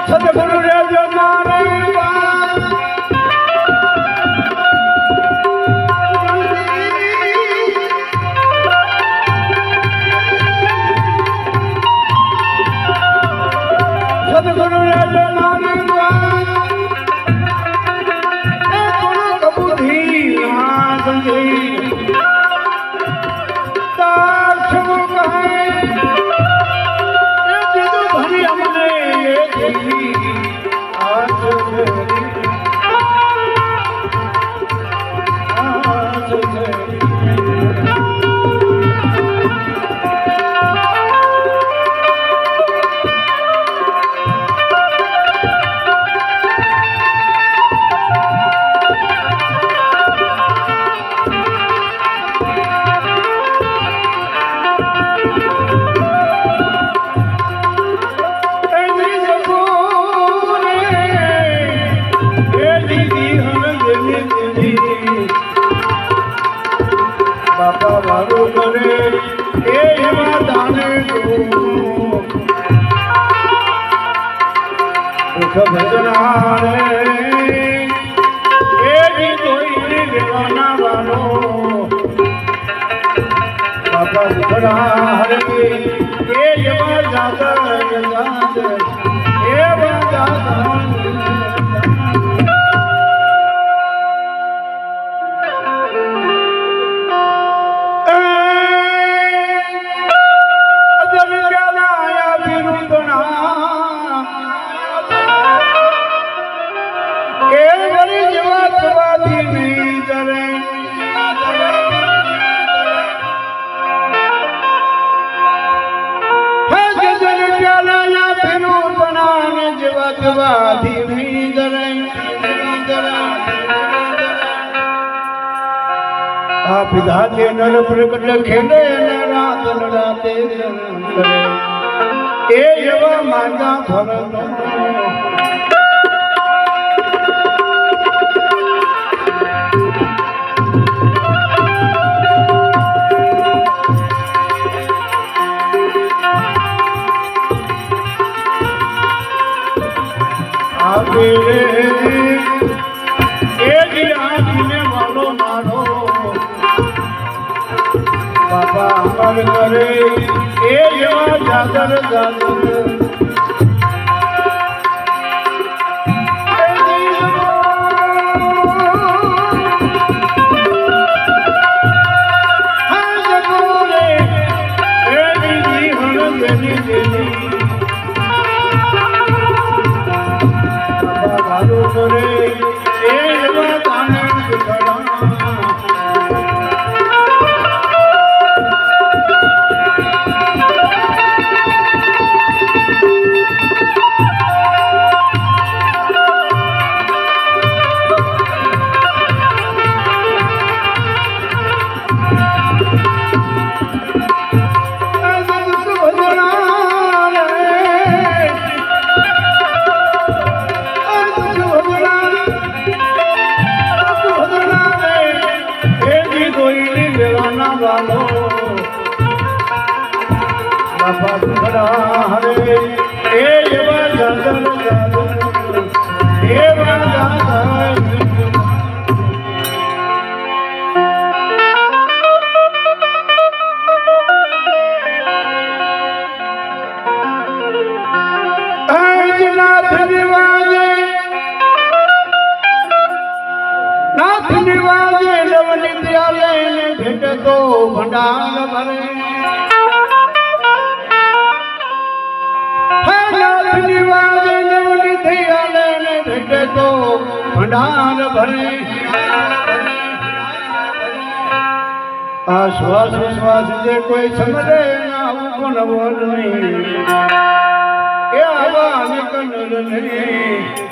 સદગુરુ રે જમારે એ દીદી હણ દેવી બાપા વારો કરે એ એવા દાને દુઃખ ભજના રે એ જી કોઈ લેવાના વાલો બાપા દુખડા હરે એ એવા જાતા એવા જાતા आप विधाते नर प्रकट खेले रात लड़ाते ए यवा मांगा भरत बाबा अमर करे ए यवा जागर जागर बाबा दुखड़ा हरे ए यवा जागर जागर एवा जागर नाथ निवाजे लवनी दयाले ने भेट तो भंडार भरे तो भंडार भरे आश्वास विश्वास जे कोई समझे ना कोन बोल नहीं ये आवाज कनल नहीं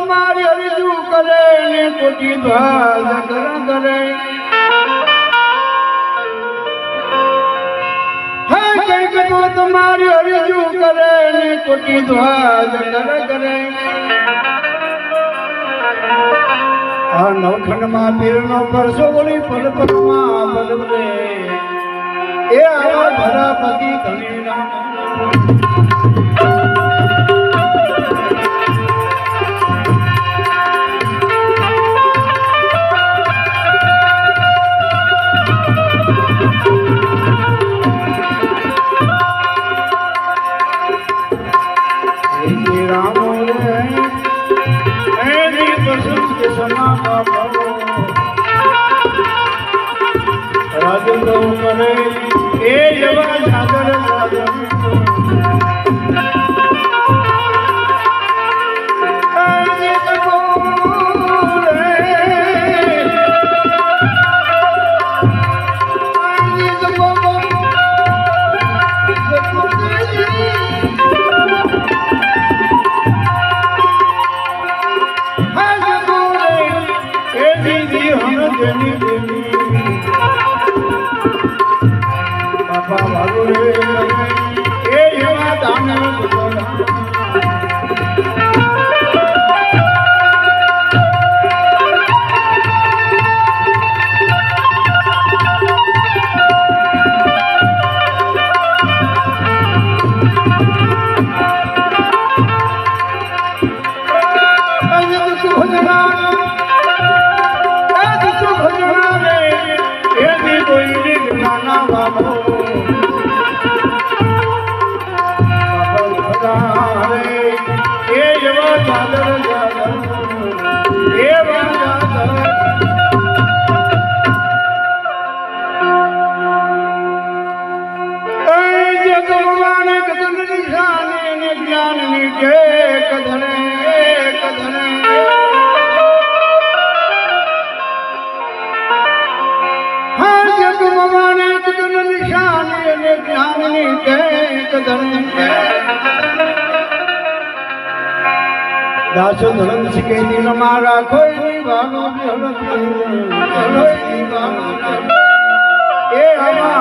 તમારી અરજુ કરે ને કોટી ધ્વાજ કરે કઈક તો તમારી અરજુ કરે ને કોટી ધ્વાજ કરે આ નવખંડમાં પીરનો પરસો બોલી પલ પલમાં બદલે એ આવા ભરા પતિ ધણીના કરે એ જવા સાગર દાસો ધર્મ શીખે દિલ મારા કોઈ ભાગો એ અમાર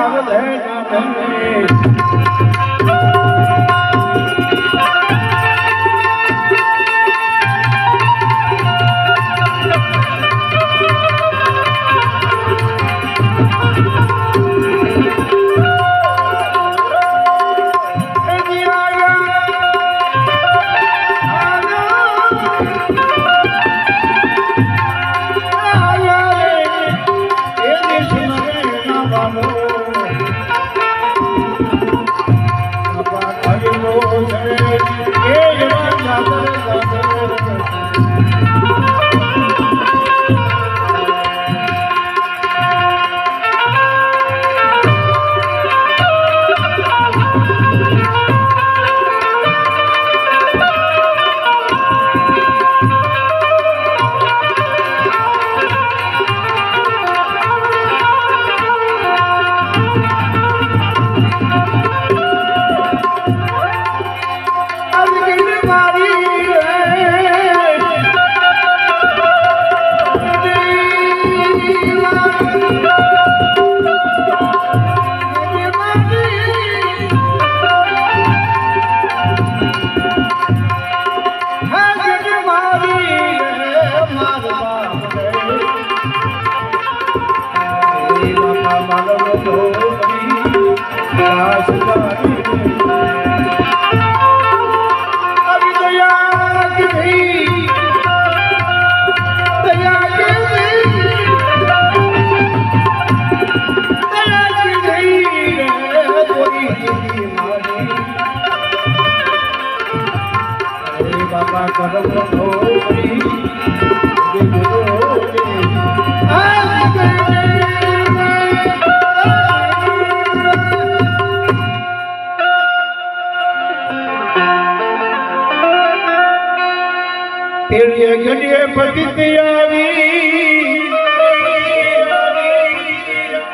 ઘડીએ પતિત આવી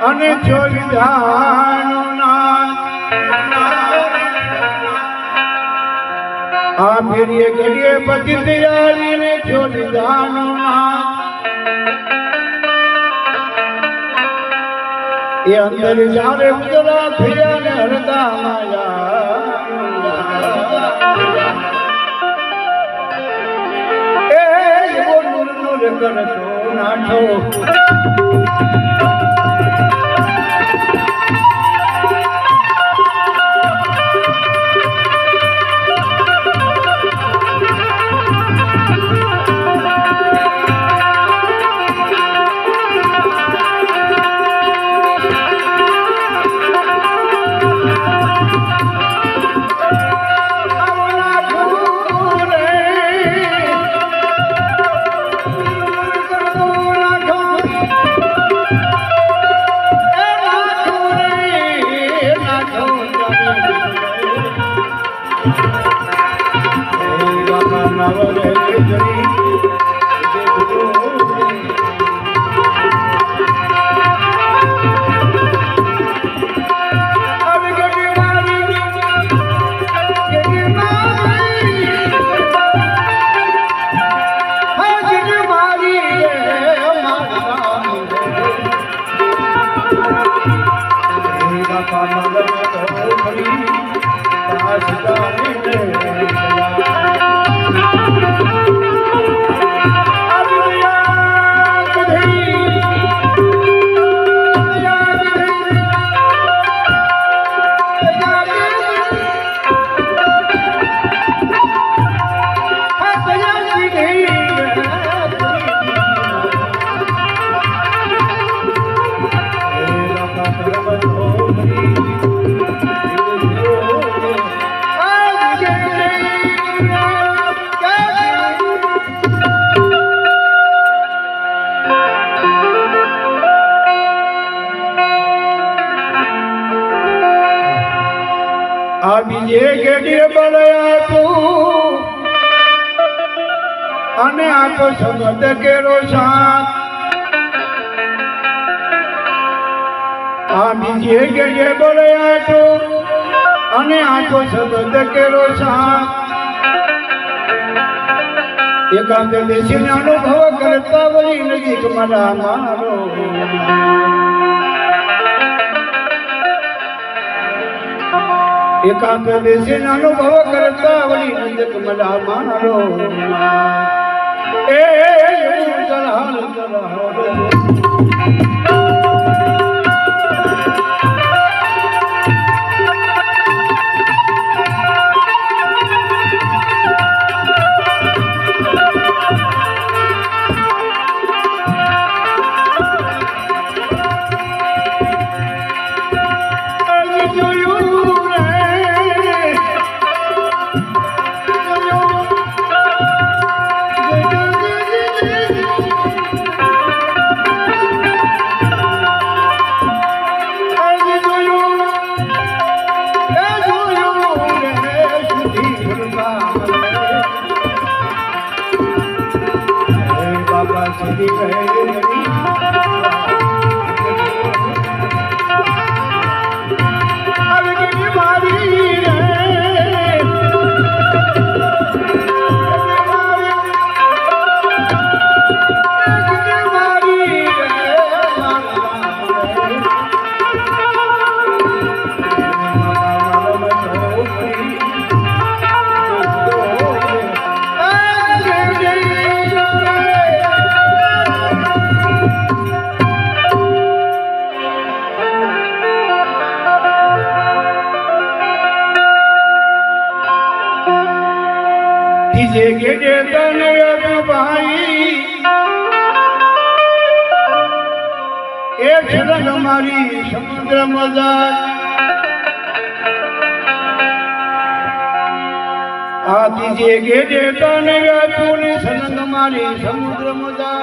અને જો વિધાનો ના આ ફેરીએ ઘડીએ પછી તૈયારીને છોડી જાનો ના એ અંદર જ્યારે ઉજળા થયા ને હરદા માયા એ એવો નૂર નૂર કરતો નાઠો બીજે ઘડીએ બળ્યા તું અને આખો સંબંધ કેરો સાથ આ બીજે ઘડીએ બળ્યા તું અને આખો સંબંધ કેરો સાથ એકાંત બેસીને અનુભવ કરતા વળી નજીક મારા મારો એકાંત બેસીને અનુભવ કરતા વળી નજક મલા મારો એ ચલહાલ જે ઘેડે તને ભાઈ એ છલંગ મારી સમુદ્ર મજા આ જે ઘેડે તને તું છલંગ મારી સમુદ્ર મજા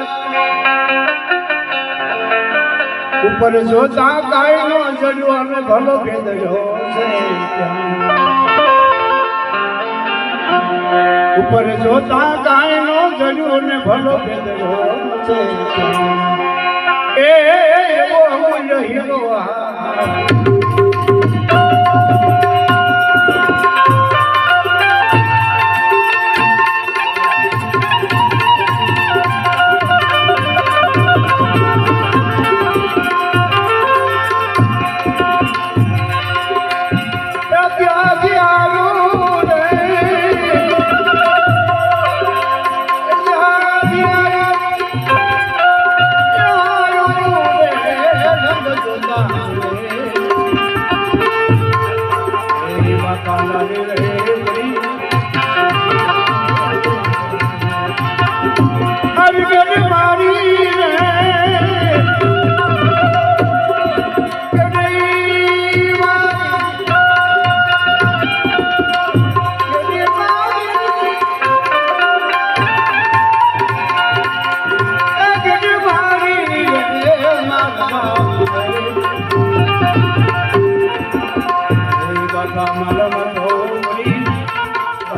ઉપર જોતા કાય નો જડ્યો અને ભલો ભેદયો છે ઉપર જોતા કાય નો જડ્યો ને ભલો ભેદયો છે એવો અમૂલ્ય હીરો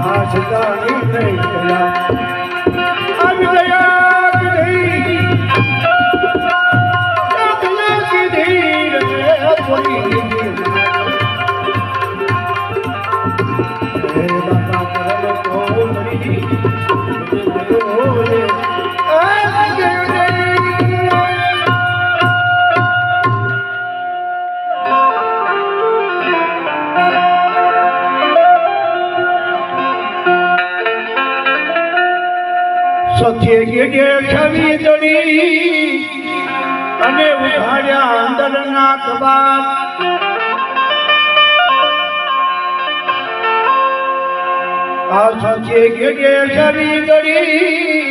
આશતાની નહીં આવી દયા કીધી સખે કે છવી દડી અને ઉઘાડ્યા અંદરના કબાટ આ સખે કે છવી દડી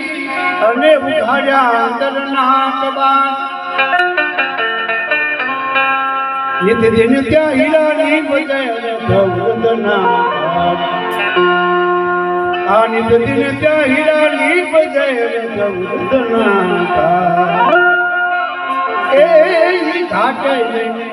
અને ઉઘાડ્યા અંદરના કબાટ એ દિન ત્યાં હીરાની બજાય ધવદના આની દિન ત્યાં હીરાની બજાય ધવદના એ ઘાટે લઈને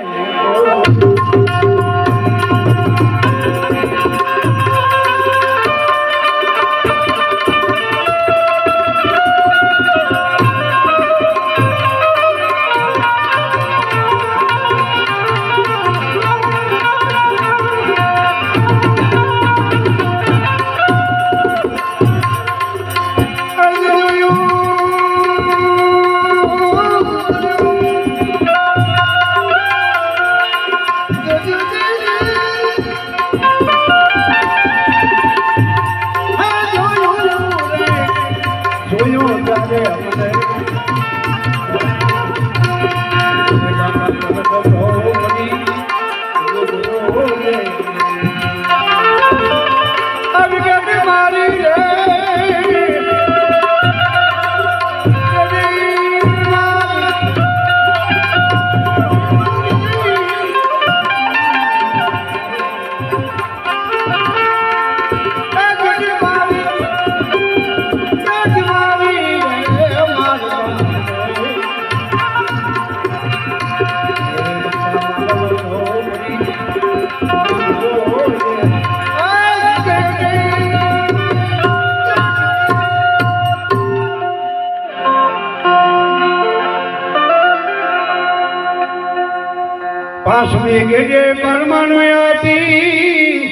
પાસમી ગેજે પરમાણુ હતી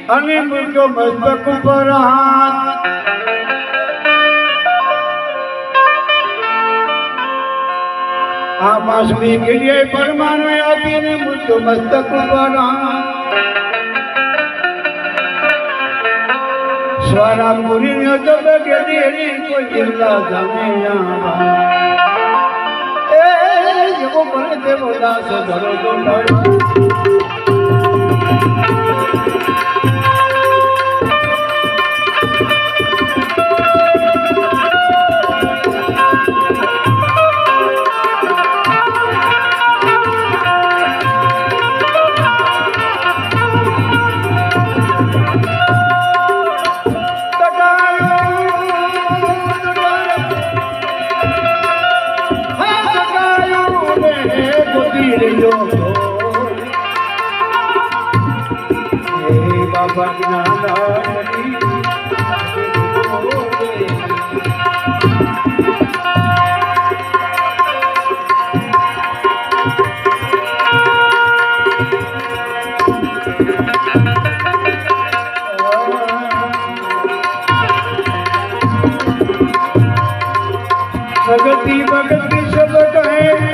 અને મૃત્યુ મસ્તક ઉપર હાથ આ પાસમી ગેજે પરમાણુ હતી અને મૃત્યુ મસ્તક ઉપર હાથ સ્વરામપુરી ને જબ ગેડી કોઈ જિલ્લા જામે वो बने देव दास धरो भगती भगती सब कहे